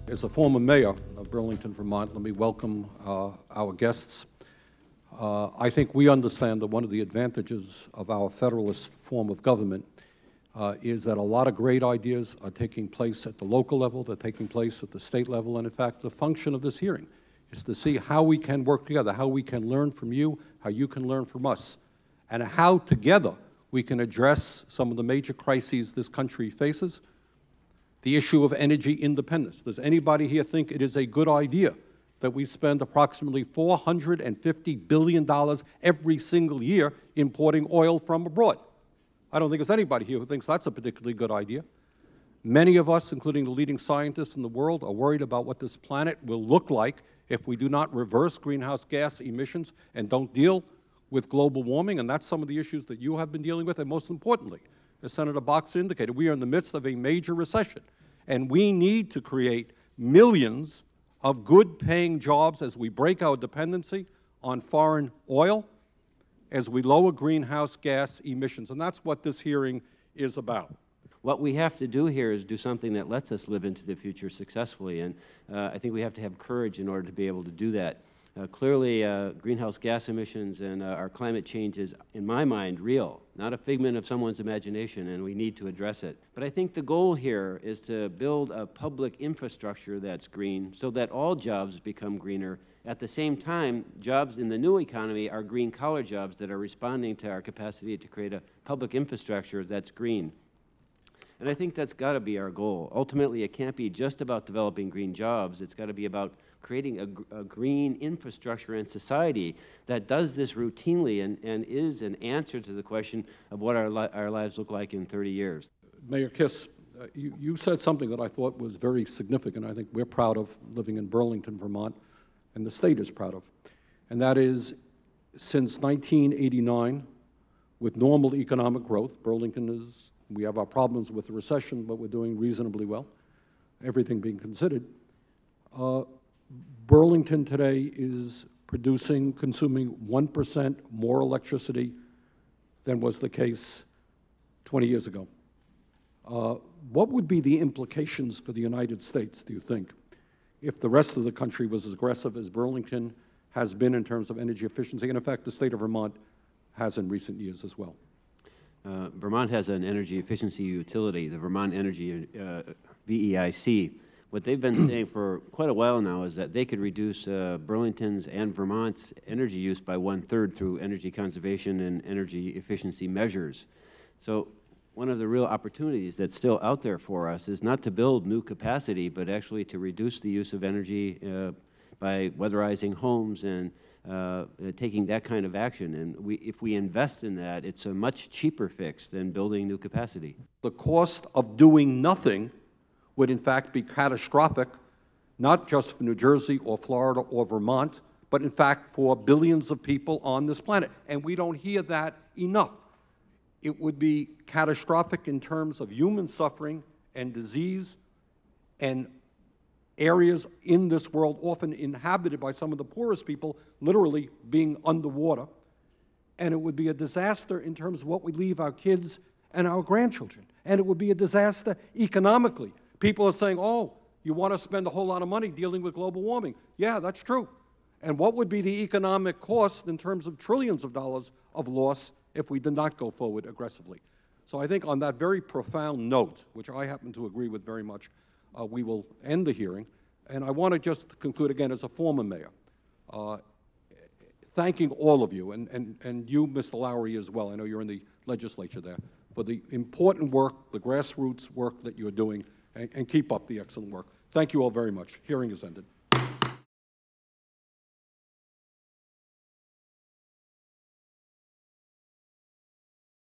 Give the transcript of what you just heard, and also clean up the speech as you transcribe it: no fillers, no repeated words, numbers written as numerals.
As a former mayor of Burlington, Vermont, let me welcome our guests. I think we understand that one of the advantages of our federalist form of government is that a lot of great ideas are taking place at the local level, they're taking place at the state level, and in fact, the function of this hearing is to see how we can work together, how we can learn from you, how you can learn from us, and how together we can address some of the major crises this country faces. The issue of energy independence. Does anybody here think it is a good idea that we spend approximately $450 billion every single year importing oil from abroad? I don't think there's anybody here who thinks that's a particularly good idea. Many of us, including the leading scientists in the world, are worried about what this planet will look like if we do not reverse greenhouse gas emissions and don't deal with global warming, and that's some of the issues that you have been dealing with, and most importantly, as Senator Boxer indicated, we are in the midst of a major recession, and we need to create millions of good-paying jobs as we break our dependency on foreign oil, as we lower greenhouse gas emissions, and that's what this hearing is about. What we have to do here is do something that lets us live into the future successfully, and I think we have to have courage in order to be able to do that. Clearly, greenhouse gas emissions and our climate change is, in my mind, real, not a figment of someone's imagination, and we need to address it. But I think the goal here is to build a public infrastructure that's green so that all jobs become greener. At the same time, jobs in the new economy are green-collar jobs that are responding to our capacity to create a public infrastructure that's green. And I think that's got to be our goal. Ultimately, it can't be just about developing green jobs. It's got to be about creating a green infrastructure and society that does this routinely and is an answer to the question of what our lives look like in 30 years. Mayor Kiss, you said something that I thought was very significant. I think we're proud of living in Burlington, Vermont, and the state is proud of. And that is, since 1989, with normal economic growth, Burlington is, we have our problems with the recession, but we're doing reasonably well, everything being considered. Burlington today is consuming 1% more electricity than was the case 20 years ago. What would be the implications for the United States, do you think, if the rest of the country was as aggressive as Burlington has been in terms of energy efficiency, and in fact the state of Vermont has in recent years as well? Vermont has an energy efficiency utility, the Vermont Energy, VEIC. What they've been saying for quite a while now is that they could reduce Burlington's and Vermont's energy use by 1/3 through energy conservation and energy efficiency measures. So one of the real opportunities that's still out there for us is not to build new capacity, but actually to reduce the use of energy by weatherizing homes and taking that kind of action. And if we invest in that, it's a much cheaper fix than building new capacity. The cost of doing nothing would in fact be catastrophic, not just for New Jersey or Florida or Vermont, but in fact for billions of people on this planet. And we don't hear that enough. It would be catastrophic in terms of human suffering and disease and areas in this world often inhabited by some of the poorest people literally being underwater. And it would be a disaster in terms of what we leave our kids and our grandchildren. And it would be a disaster economically. People are saying, oh, you want to spend a whole lot of money dealing with global warming. Yeah, that's true. And what would be the economic cost in terms of trillions of dollars of loss if we did not go forward aggressively? So I think on that very profound note, which I happen to agree with very much, we will end the hearing. And I want to just conclude again as a former mayor, thanking all of you, and you, Mr. Lowry, as well. I know you're in the legislature there, for the important work, the grassroots work that you're doing, and keep up the excellent work. Thank you all very much. Hearing is ended.